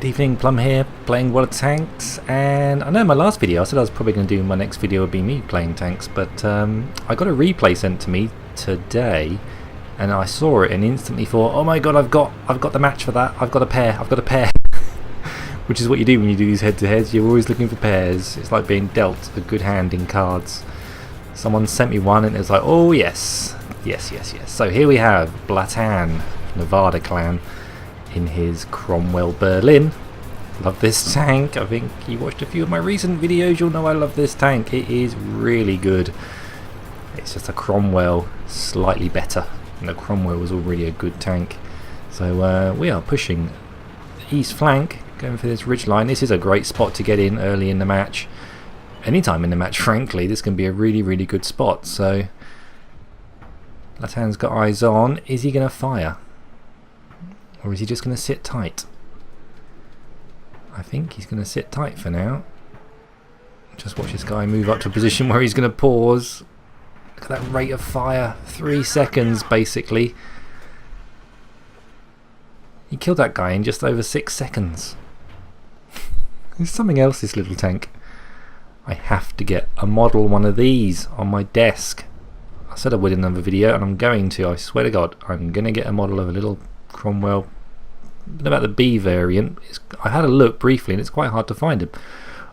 Good evening, Plum here, playing World of Tanks, and I know in my last video I said I was probably going to do my next video would be me playing tanks, but I got a replay sent to me today, and I saw it and instantly thought, oh my god, I've got the match for that, I've got a pair, which is what you do when you do these head-to-heads, you're always looking for pairs. It's like being dealt a good hand in cards. Someone sent me one and it was like, oh yes. So here we have Blaatann, Nevada clan, in his Cromwell Berlin. Love this tank. I think you watched a few of my recent videos, you'll know I love this tank. It is really good. It's just a Cromwell slightly better, and the Cromwell was already a good tank. So we are pushing the east flank, going for this ridge line. This is a great spot to get in early in the match. Anytime in the match, frankly, this can be a really good spot. So Blaatann's got eyes on. Is he going to fire? Or is he just going to sit tight? I think he's going to sit tight for now. Just watch this guy move up to a position where he's going to pause. Look at that rate of fire. 3 seconds, basically. He killed that guy in just over 6 seconds. There's something else, this little tank. I have to get a model one of these on my desk. I said I would in another video, and I'm going to. I swear to God, I'm going to get a model of a little Cromwell. About the B variant, I had a look briefly and it's quite hard to find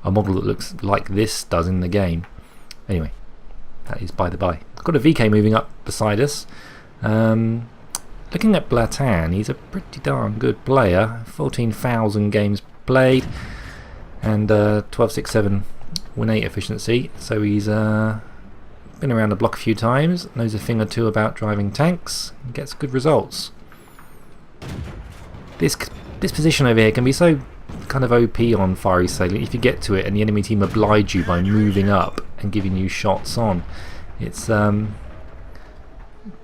a model that looks like this does in the game. Anyway, that is by the by. I've got a VK moving up beside us. Looking at Blaatann, he's a pretty darn good player. 14,000 games played and 1267 win-8 efficiency, so he's been around the block a few times, knows a thing or two about driving tanks, and gets good results. This position over here can be so kind of OP on Fiery Salient if you get to it and the enemy team oblige you by moving up and giving you shots on. It's kind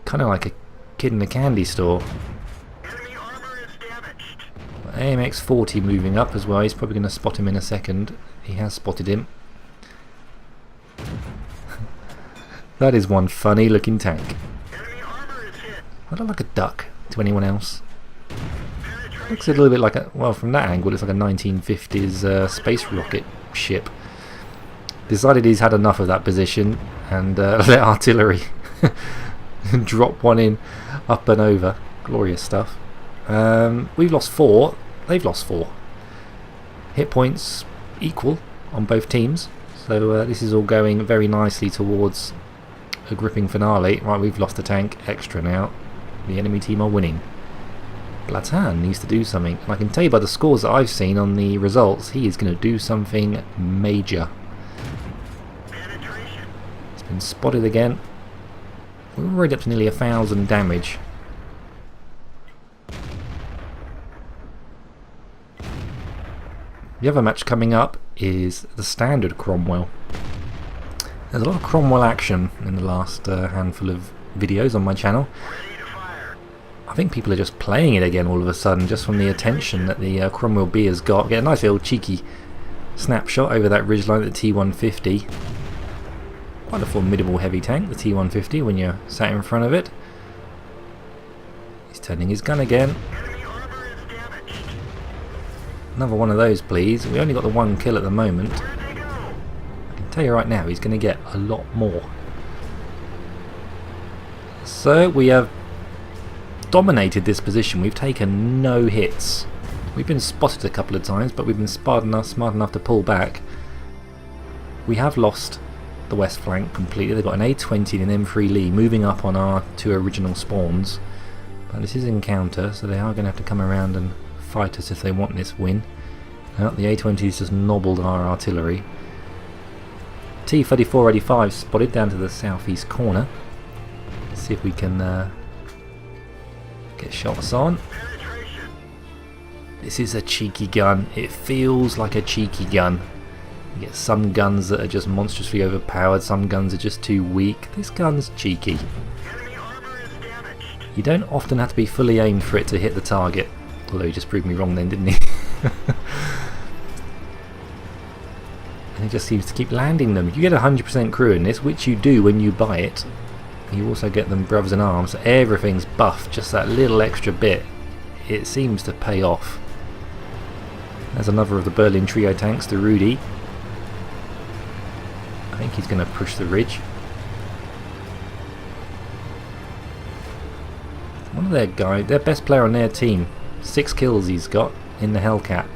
of like a kid in a candy store. Enemy armor is damaged. AMX 40 moving up as well. He's probably going to spot him in a second. He has spotted him. That is one funny looking tank. Enemy armor is hit. I don't like a duck to anyone else. Looks a little bit like a, well, from that angle, it's like a 1950s space rocket ship. Decided he's had enough of that position and let artillery drop one in, up and over. Glorious stuff. We've lost 4. They've lost 4. Hit points equal on both teams. So this is all going very nicely towards a gripping finale. Right, we've lost a tank extra now. The enemy team are winning. Blaatann needs to do something, and I can tell you by the scores that I've seen on the results, he is going to do something major. He's been spotted again. We're already up to nearly 1,000 damage. The other match coming up is the standard Cromwell. There's a lot of Cromwell action in the last handful of videos on my channel. I think people are just playing it again all of a sudden, just from the attention that the Cromwell B has got. Get a nice little cheeky snapshot over that ridgeline at the T150. Quite a formidable heavy tank, the T150, when you're sat in front of it. He's turning his gun again. Another one of those, please. We only got the 1 kill at the moment. I can tell you right now, he's going to get a lot more. So we have dominated this position. We've taken no hits. We've been spotted a couple of times, but we've been smart enough to pull back. We have lost the west flank completely. They've got an A20 and an M3 Lee moving up on our 2 original spawns. But this is encounter, so they are going to have to come around and fight us if they want this win. Now, the A20's just nobbled our artillery. T-3485 spotted down to the southeast corner. Let's see if we can get shots on. This is a cheeky gun. It feels like a cheeky gun. You get some guns that are just monstrously overpowered, some guns are just too weak. This gun's cheeky. You don't often have to be fully aimed for it to hit the target. Although he just proved me wrong then, didn't he? And he just seems to keep landing them. You get 100% crew in this, which you do when you buy it. You also get them brothers in arms, so everything's buffed, just that little extra bit. It seems to pay off. There's another of the Berlin trio tanks, the Rudy. I think he's going to push the ridge. One of their guys, their best player on their team, 6 kills he's got in the Hellcat.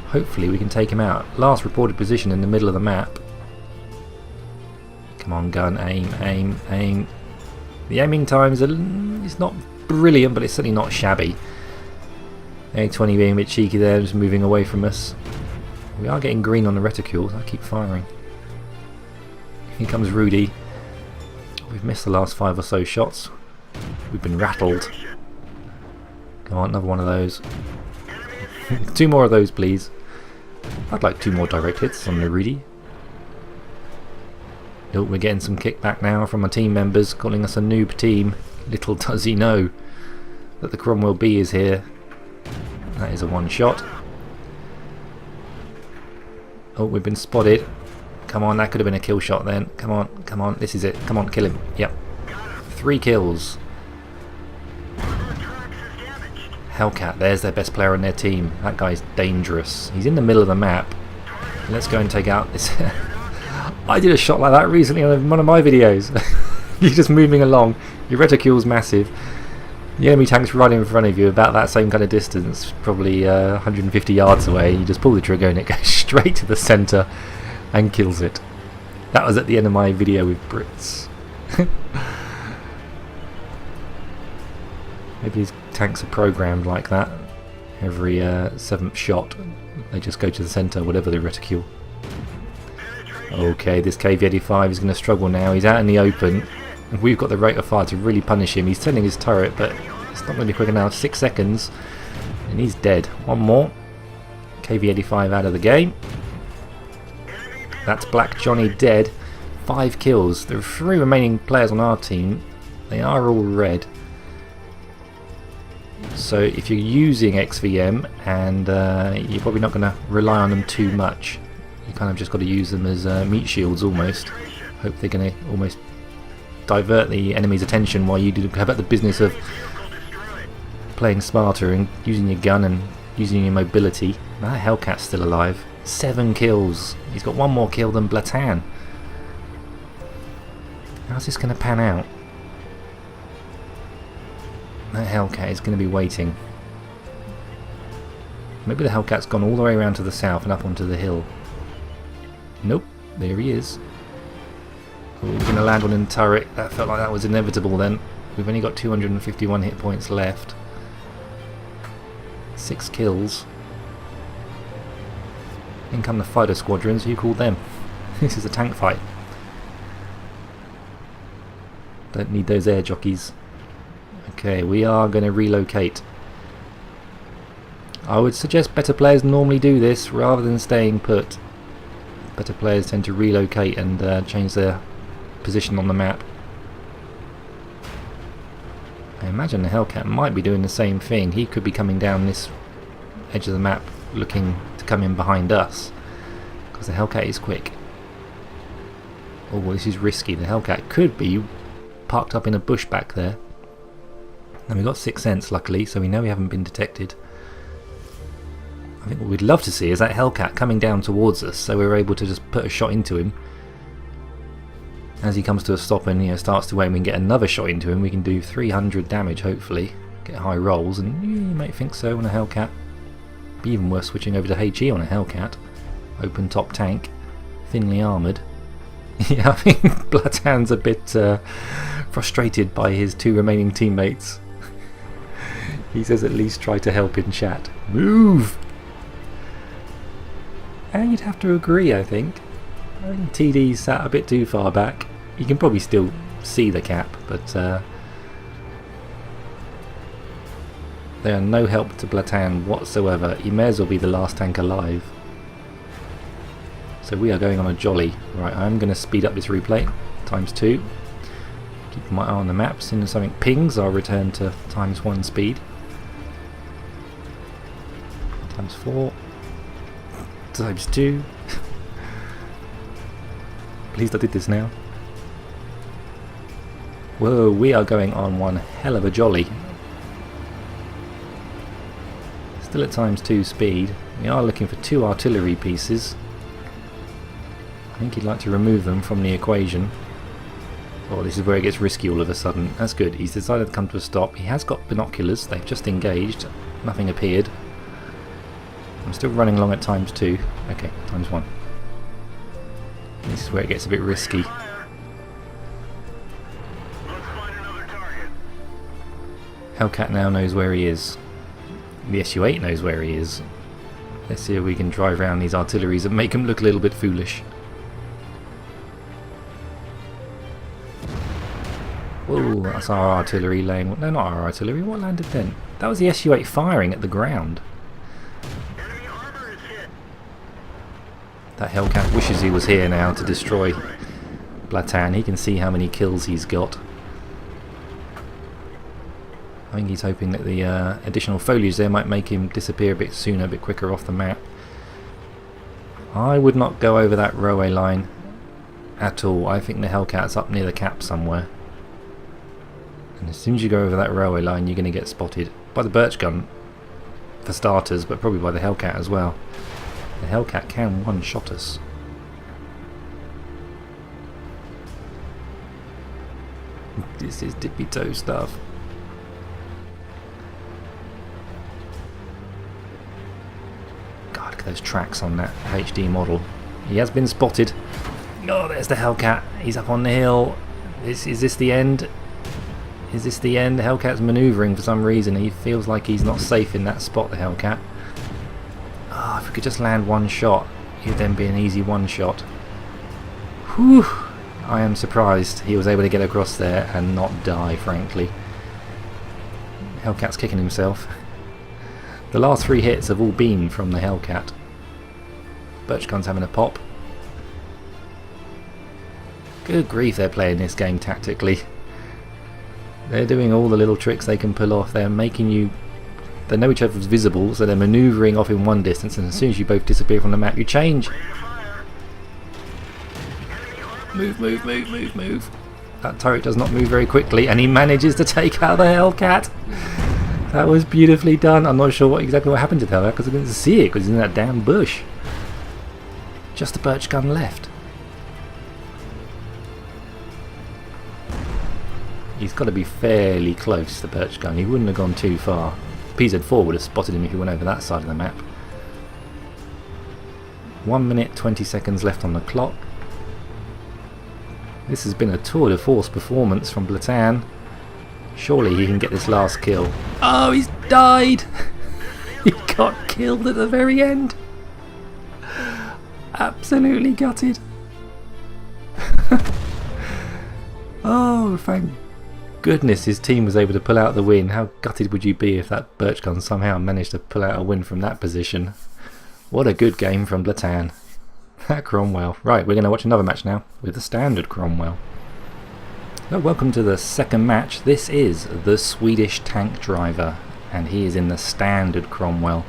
Hopefully we can take him out. Last reported position in the middle of the map. Come on, gun, aim, aim, aim. The aiming times it's not brilliant, but it's certainly not shabby. A20 being a bit cheeky there, just moving away from us. We are getting green on the reticules. I keep firing. Here comes Rudy. We've missed the last 5 or so shots. We've been rattled. Come on, another one of those. 2 more of those, please. I'd like 2 more direct hits on the Rudy. Oh, we're getting some kickback now from our team members, calling us a noob team. Little does he know that the Cromwell B is here. That is a 1 shot. Oh, we've been spotted. Come on, that could have been a kill shot then. Come on, come on, this is it. Come on, kill him. Yep. 3 kills. Hellcat, there's their best player on their team. That guy's dangerous. He's in the middle of the map. Let's go and take out this. I did a shot like that recently on one of my videos. You're just moving along. Your reticule's massive. The enemy tank's right in front of you, about that same kind of distance, probably 150 yards away. You just pull the trigger and it goes straight to the centre and kills it. That was at the end of my video with Brits. Maybe his tanks are programmed like that. Every 7th shot they just go to the centre, whatever the reticule. Okay, this KV-85 is going to struggle now. He's out in the open. We've got the rate of fire to really punish him. He's turning his turret, but it's not really quick enough. 6 seconds and he's dead. 1 more. KV-85 out of the game. That's Black Johnny dead. 5 kills. There are 3 remaining players on our team. They are all red. So if you're using XVM, and you're probably not going to rely on them too much. You kind of just got to use them as meat shields almost. Hope they're going to almost divert the enemy's attention while you do about the business of playing smarter and using your gun and using your mobility. That Hellcat's still alive. 7 kills. He's got 1 more kill than Blaatann. How's this going to pan out? That Hellcat is going to be waiting. Maybe the Hellcat's gone all the way around to the south and up onto the hill. Nope, there he is. Oh, we're going to land on the turret. That felt like that was inevitable then. We've only got 251 hit points left. 6 kills. In come the fighter squadrons. Who called them? This is a tank fight. Don't need those air jockeys. Okay, we are going to relocate. I would suggest better players normally do this rather than staying put. Better players tend to relocate and change their position on the map. I imagine the Hellcat might be doing the same thing. He could be coming down this edge of the map looking to come in behind us, because the Hellcat is quick. Oh, well, this is risky. The Hellcat could be parked up in a bush back there. And we've got 6th sense luckily, so we know we haven't been detected. I think what we'd love to see is that Hellcat coming down towards us, so we're able to just put a shot into him. As he comes to a stop and starts to aim, we can get another shot into him. We can do 300 damage hopefully, get high rolls, and you might think so on a Hellcat. Be even worse switching over to HE on a Hellcat. Open top tank, thinly armoured. Yeah, I think Blaatann's a bit frustrated by his 2 remaining teammates. He says at least try to help in chat. Move! And you'd have to agree, I think. I think TD's sat a bit too far back. You can probably still see the cap, but they are no help to Blaatann whatsoever. He may as well be the last tank alive. So we are going on a jolly. Right, I'm going to speed up this replay. ×2. Keep my eye on the map. As soon as something pings, I'll return to ×1 speed. ×4. ×2. Please I did this now. Whoa, we are going on one hell of a jolly. It's Still at ×2 speed. We are looking for 2 artillery pieces. I think he'd like to remove them from the equation. Oh, this is where it gets risky all of a sudden. That's good. He's decided to come to a stop. He has got binoculars. They've just engaged. Nothing appeared. I'm still running along at ×2. Okay, ×1. This is where it gets a bit risky. Hellcat now knows where he is. The SU-8 knows where he is. Let's see if we can drive around these artilleries and make them look a little bit foolish. Whoa, that's our artillery laying... No, not our artillery. What landed then? That was the SU-8 firing at the ground. That Hellcat wishes he was here now to destroy Blaatann. He can see how many kills he's got. I think he's hoping that the additional foliage there might make him disappear a bit sooner, a bit quicker off the map. I would not go over that railway line at all. I think the Hellcat's up near the cap somewhere. And as soon as you go over that railway line, you're going to get spotted by the birch gun, for starters, but probably by the Hellcat as well. The Hellcat can one-shot us. This is dippy toe stuff. God, look at those tracks on that HD model. He has been spotted. Oh, there's the Hellcat. He's up on the hill. Is this the end? Is this the end? The Hellcat's manoeuvring for some reason. He feels like he's not safe in that spot, the Hellcat. Oh, if we could just land one shot, it'd then be an easy one shot. Whew! I am surprised he was able to get across there and not die, frankly. Hellcat's kicking himself. The last 3 hits have all been from the Hellcat. Birch gun's having a pop. Good grief, they're playing this game tactically. They're doing all the little tricks they can pull off. They're making you... They know each other's visible, so they're manoeuvring off in one distance, and as soon as you both disappear from the map, you change. Move, move, move, move, move. That turret does not move very quickly, and he manages to take out the Hellcat. That was beautifully done. I'm not sure exactly what happened to the Hellcat, because I couldn't see it, because he's in that damn bush. Just the birch gun left. He's got to be fairly close, the birch gun. He wouldn't have gone too far. PZ4 would have spotted him if he went over that side of the map. 1 minute 20 seconds left on the clock. This has been a tour de force performance from Blaatann. Surely he can get this last kill. Oh, he's died! He got killed at the very end. Absolutely gutted. Oh, thank goodness his team was able to pull out the win. How gutted would you be if that birch gun somehow managed to pull out a win from that position? What a good game from Blaatann. That Cromwell. Right, we're going to watch another match now with the standard Cromwell. So welcome to the second match. This is the TheSwedishTankDriver, and he is in the standard Cromwell.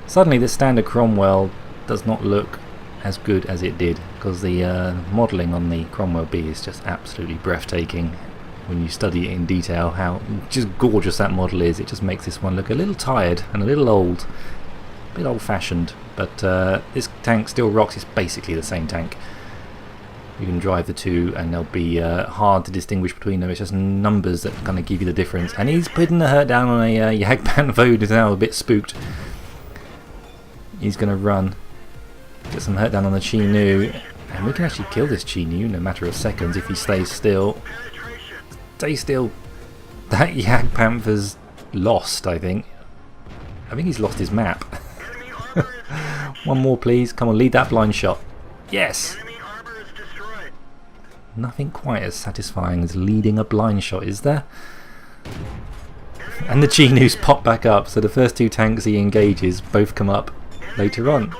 Suddenly the standard Cromwell does not look as good as it did, because the modelling on the Cromwell B is just absolutely breathtaking. When you study it in detail, how just gorgeous that model is. It just makes this one look a little tired and a little old, a bit old-fashioned, but this tank still rocks. It's basically the same tank. You can drive the two and they'll be hard to distinguish between them. It's just numbers that kind of give you the difference. And he's putting the hurt down on a Jagdpan Vode, is now a bit spooked. He's going to run, get some hurt down on the Chinu, and we can actually kill this Chinu in a matter of seconds if he stays still. Stay still. That Jagdpanther's lost, I think. I think he's lost his map. One more, please. Come on, lead that blind shot. Yes! Nothing quite as satisfying as leading a blind shot, is there? And the Chinu's pop back up, so the first 2 tanks he engages both come up later on.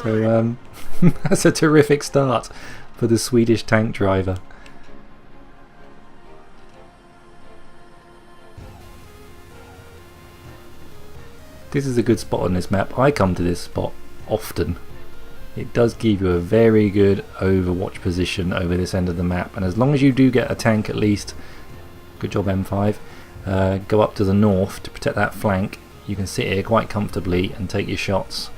So that's a terrific start for the TheSwedishTankDriver. This is a good spot on this map. I come to this spot often. It does give you a very good overwatch position over this end of the map, and as long as you do get a tank at least, good job M5, go up to the north to protect that flank, you can sit here quite comfortably and take your shots.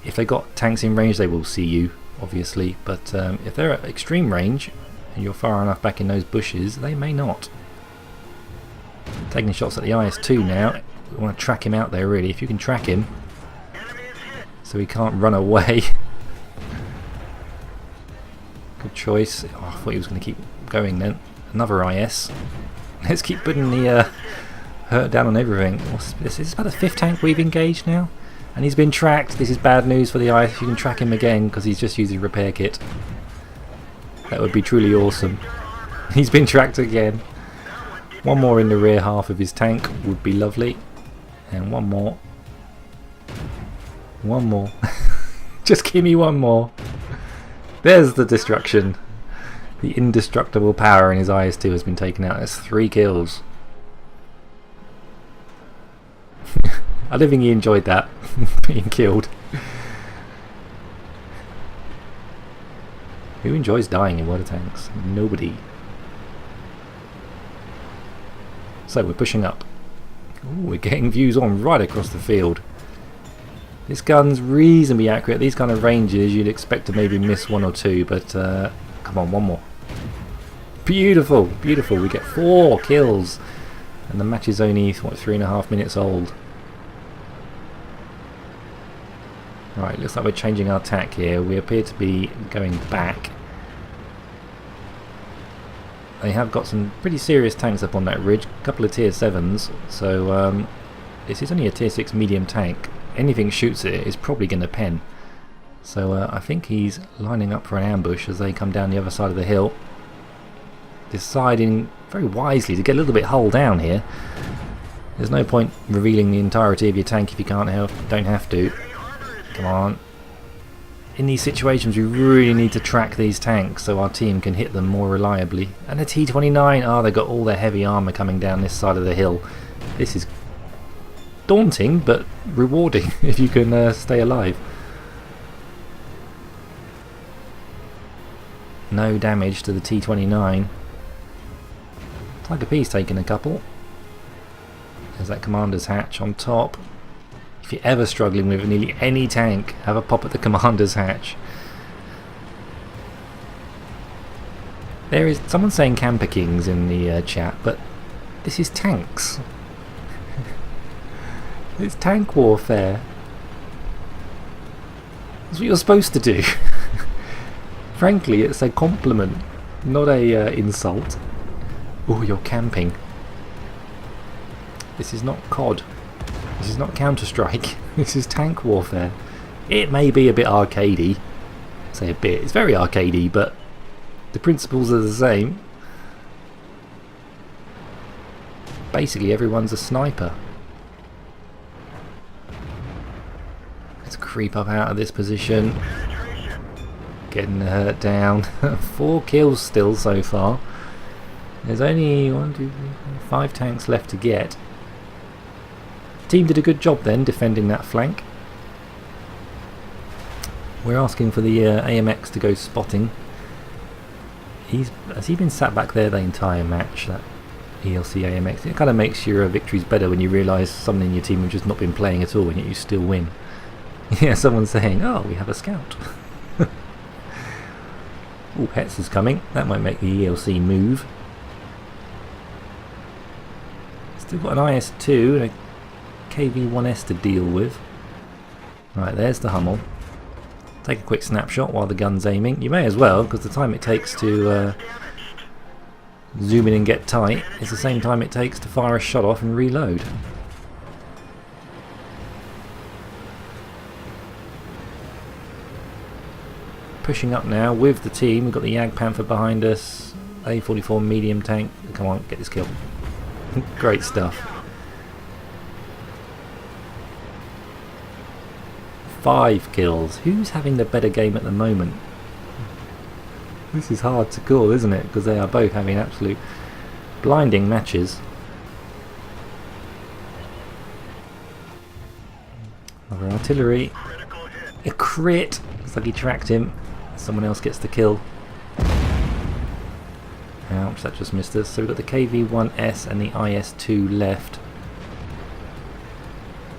If they've got tanks in range, they will see you, obviously, but if they're at extreme range and you're far enough back in those bushes, they may not. Taking shots at the IS-2 now. We want to track him out there, really. If you can track him so he can't run away. Good choice. Oh, I thought he was going to keep going then. Another IS. Let's keep putting the hurt down on everything. What's this? Is this about the 5th tank we've engaged now? And he's been tracked. This is bad news for the IS. You can track him again because he's just used his repair kit. That would be truly awesome. He's been tracked again. One more in the rear half of his tank would be lovely. And one more. One more. Just give me one more. There's the destruction. The indestructible power in his IS-2 has been taken out. That's 3 kills. I don't think he enjoyed that, being killed. Who enjoys dying in water tanks? Nobody. So we're pushing up. Ooh, we're getting views on right across the field. This gun's reasonably accurate. These kind of ranges you'd expect to maybe miss 1 or 2, but come on, one more. Beautiful, beautiful. We get 4 kills. And the match is only, what, 3.5 minutes old. Right, looks like we're changing our tack here. We appear to be going back. They have got some pretty serious tanks up on that ridge. A couple of tier 7s. So this is only a tier 6 medium tank. Anything shoots it is probably going to pen. So I think he's lining up for an ambush as they come down the other side of the hill. Deciding very wisely to get a little bit hull down here. There's no point revealing the entirety of your tank if you can't help. Don't have to. Come on. In these situations we really need to track these tanks so our team can hit them more reliably. And the T-29, oh, they've got all their heavy armour coming down this side of the hill. This is daunting but rewarding if you can stay alive. No damage to the T-29. Tiger P's taken a couple. There's that commander's hatch on top. If you're ever struggling with nearly any tank, have a pop at the commander's hatch. There is someone saying Camper Kings in the chat, but this is tanks. It's tank warfare. That's what you're supposed to do. Frankly, it's a compliment, not a insult. Oh, you're camping. This is not COD. This is not Counter-Strike. This is tank warfare. It may be a bit arcadey. Say a bit. It's very arcadey, but the principles are the same. Basically, everyone's a sniper. Let's creep up out of this position. Getting the hurt down. 4 kills still so far. There's only 1, 2, 3, 4, 5 tanks left to get. Team did a good job then defending that flank. We're asking for the AMX to go spotting. Has he been sat back there the entire match, that ELC AMX? It kind of makes your victories better when you realise someone in your team have just not been playing at all and yet you still win. Yeah, someone's saying, oh, we have a scout. Oh, Hetz is coming. That might make the ELC move. Still got an IS-2 and a KV-1S to deal with. Right, there's the Hummel. Take a quick snapshot while the gun's aiming. You may as well, because the time it takes to zoom in and get tight is the same time it takes to fire a shot off and reload. Pushing up now with the team. We've got the Jagdpanther behind us. A44 medium tank. Come on, get this kill. Great stuff. 5 kills. Who's having the better game at the moment? This is hard to call, isn't it? Because they are both having absolute blinding matches. Another artillery. A crit. Looks like he tracked him. Someone else gets the kill. Ouch, that just missed us. So we've got the KV-1S and the IS-2 left.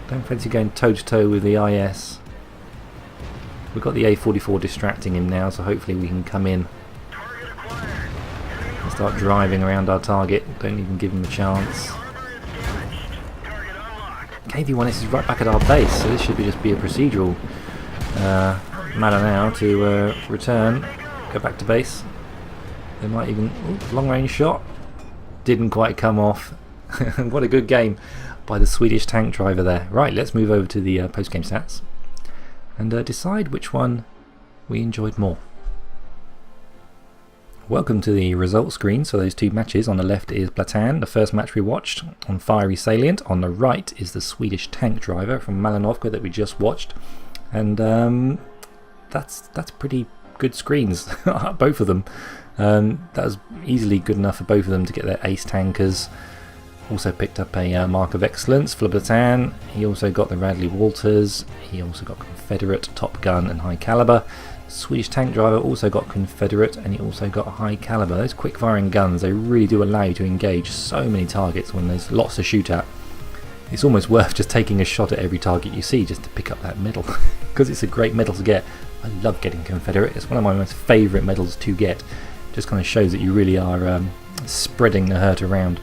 Don't fancy going toe to toe with the IS. We've got the A44 distracting him now, so hopefully we can come in Target acquired. and start driving around our target. Don't even give him a chance. Armor is damaged. Target unlocked. KV-1S is right back at our base, so this should just be a procedural matter now to return, go back to base. They might even... Ooh, long range shot. Didn't quite come off. What a good game by the Swedish tank driver there. Right, let's move over to the post-game stats and decide which one we enjoyed more. Welcome to the results screen. So those two matches, on the left is Blaatann, the first match we watched on Fiery Salient. On the right is the Swedish tank driver from Malinovka that we just watched. And that's pretty good screens, both of them. That was easily good enough for both of them to get their ace tankers. Also picked up a mark of excellence for Blaatann. He also got the Radley Walters. He also got Confederate, Top Gun and High Caliber. Swedish tank driver also got Confederate, and he also got a High Caliber. Those quick firing guns, they really do allow you to engage so many targets when there's lots to shoot at. It's almost worth just taking a shot at every target you see just to pick up that medal, because it's a great medal to get. I love getting Confederate. It's one of my most favourite medals to get. Just kind of shows that you really are spreading the hurt around.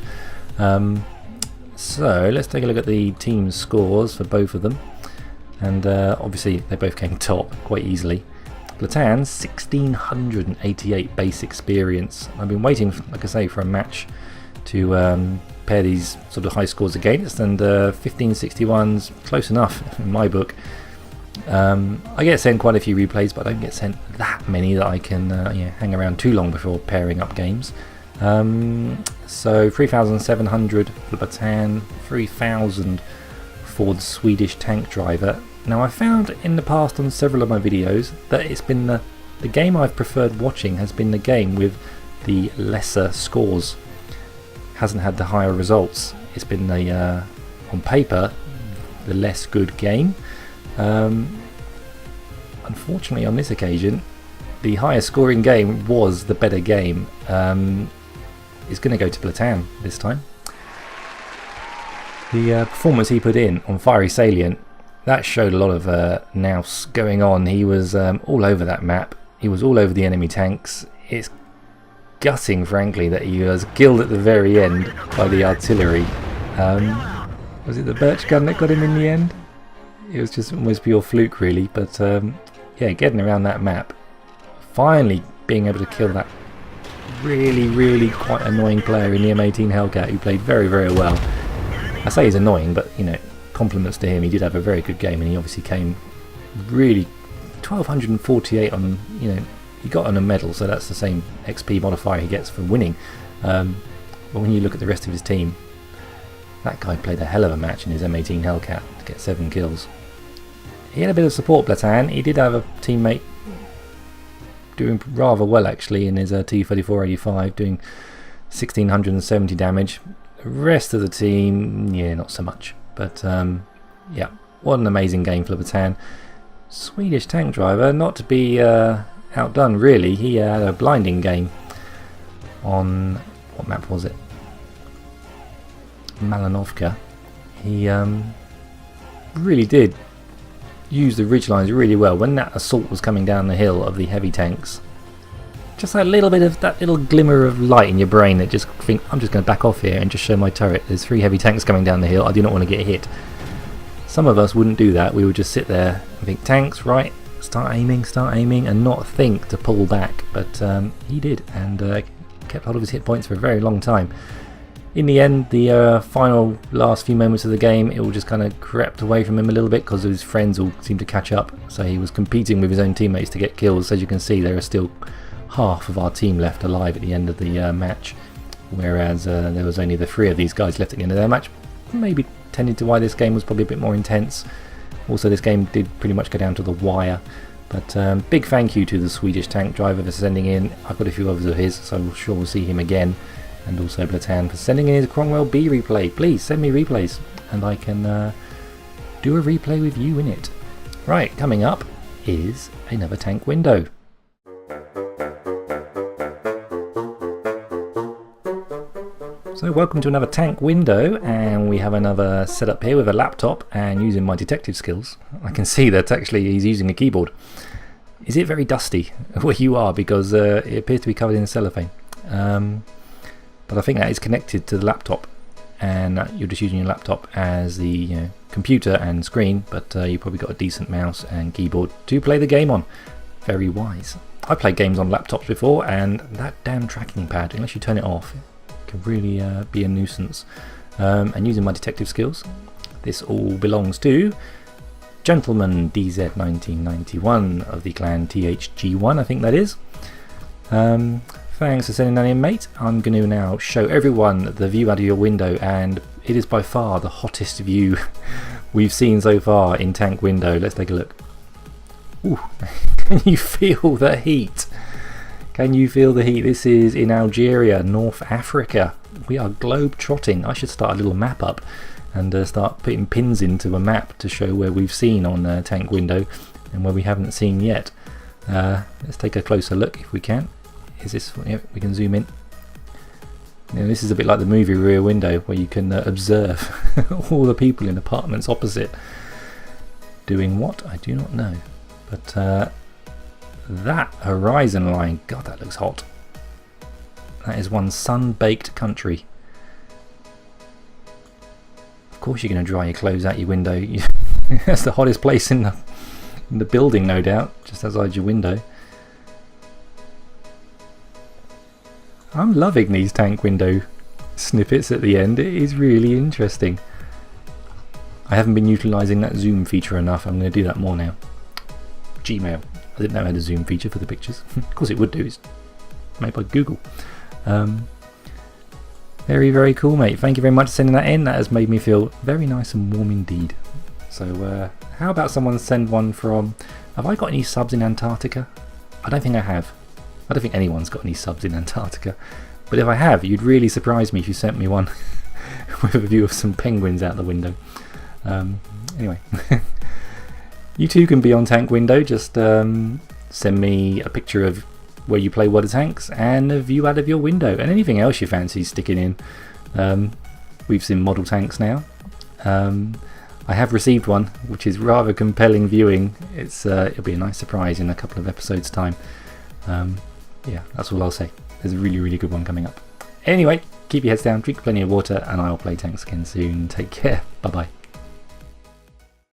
So let's take a look at the team scores for both of them, and obviously they both came top quite easily. Blaatann 1688 base experience. I've been waiting, like I say, for a match to pair these sort of high scores against, and 1561's close enough in my book. I get sent quite a few replays, but I don't get sent that many that I can hang around too long before pairing up games. So 3,700 for Blaatann, 3,000 for the Swedish tank driver. Now, I found in the past on several of my videos that it's been the game I've preferred watching has been the game with the lesser scores. Hasn't had the higher results. It's been the on paper the less good game. Unfortunately, on this occasion, the higher scoring game was the better game. Is going to go to Blaatann this time. The performance he put in on Fiery Salient, that showed a lot of nous going on. He was all over that map. He was all over the enemy tanks. It's gutting, frankly, that he was killed at the very end by the artillery. Was it the birch gun that got him in the end? It was just almost pure fluke, really. But yeah, getting around that map, finally being able to kill that really quite annoying player in the M18 Hellcat who played very well. I say he's annoying, but you know, compliments to him. He did have a very good game, and he obviously came really 1248 on, you know, he got on a medal, so that's the same XP modifier he gets for winning. But when you look at the rest of his team, that guy played a hell of a match in his M18 Hellcat to get 7 kills. He had a bit of support, Blaatann. He did have a teammate doing rather well actually in his T-3485, doing 1670 damage. The rest of the team, yeah, not so much. But yeah, what an amazing game for Blaatann. Swedish tank driver, not to be outdone really. He had a blinding game on, what map was it? Malinovka. He really did use the ridge lines really well when that assault was coming down the hill of the heavy tanks. Just that little bit of that little glimmer of light in your brain that just think, I'm just going to back off here and just show my turret. There's 3 heavy tanks coming down the hill. I do not want to get hit. Some of us wouldn't do that. We would just sit there and think, tanks, right, start aiming, and not think to pull back. But he did, and kept hold of his hit points for a very long time. In the end, the final last few moments of the game, it all just kind of crept away from him a little bit because his friends all seemed to catch up. So he was competing with his own teammates to get kills. As you can see, there are still half of our team left alive at the end of the match, whereas there was only the 3 of these guys left at the end of their match. Maybe tended to why this game was probably a bit more intense. Also, this game did pretty much go down to the wire. But big thank you to the Swedish tank driver for sending in. I've got a few others of his, so I'm sure we'll see him again. And also Blaatann for sending in his Cromwell B replay. Please send me replays and I can do a replay with you in it. Right, coming up is another tank window. So welcome to another tank window, and we have another setup here with a laptop and using my detective skills. I can see that actually he's using a keyboard. Is it very dusty where you are? Because it appears to be covered in cellophane. But I think that is connected to the laptop, and you're just using your laptop as the computer and screen, but you've probably got a decent mouse and keyboard to play the game on. Very wise. I played games on laptops before, and that damn tracking pad, unless you turn it off, can really be a nuisance. And using my detective skills, this all belongs to Gentleman DZ1991 of the clan THG1, I think that is. Thanks for sending that in, mate. I'm going to now show everyone the view out of your window, and it is by far the hottest view we've seen so far in Tank Window. Let's take a look. Ooh, can you feel the heat? Can you feel the heat? This is in Algeria, North Africa. We are globe-trotting. I should start a little map up and start putting pins into a map to show where we've seen on Tank Window and where we haven't seen yet. Let's take a closer look if we can. Is this? Yep, we can zoom in. This is a bit like the movie Rear Window, where you can observe all the people in apartments opposite. Doing what? I do not know. But that horizon line, God, that looks hot. That is one sun-baked country. Of course you're going to dry your clothes out your window. That's the hottest place in the building, no doubt, just outside your window. I'm loving these Tank Window snippets at the end. It is really interesting. I haven't been utilising that zoom feature enough. I'm going to do that more now. Gmail. I didn't know it had a zoom feature for the pictures. Of course it would do. It's made by Google. Very, very cool, mate. Thank you very much for sending that in. That has made me feel very nice and warm indeed. So how about someone send one from... Have I got any subs in Antarctica? I don't think I have. I don't think anyone's got any subs in Antarctica. But if I have, you'd really surprise me if you sent me one with a view of some penguins out the window. Anyway. You too can be on Tank Window. Just send me a picture of where you play Water Tanks and a view out of your window, and anything else you fancy sticking in. We've seen model tanks now. I have received one, which is rather compelling viewing. It'll be a nice surprise in a couple of episodes' time. Yeah, that's all I'll say. There's a really, really good one coming up. Anyway, keep your heads down, drink plenty of water, and I'll play tanks again soon. Take care. Bye bye.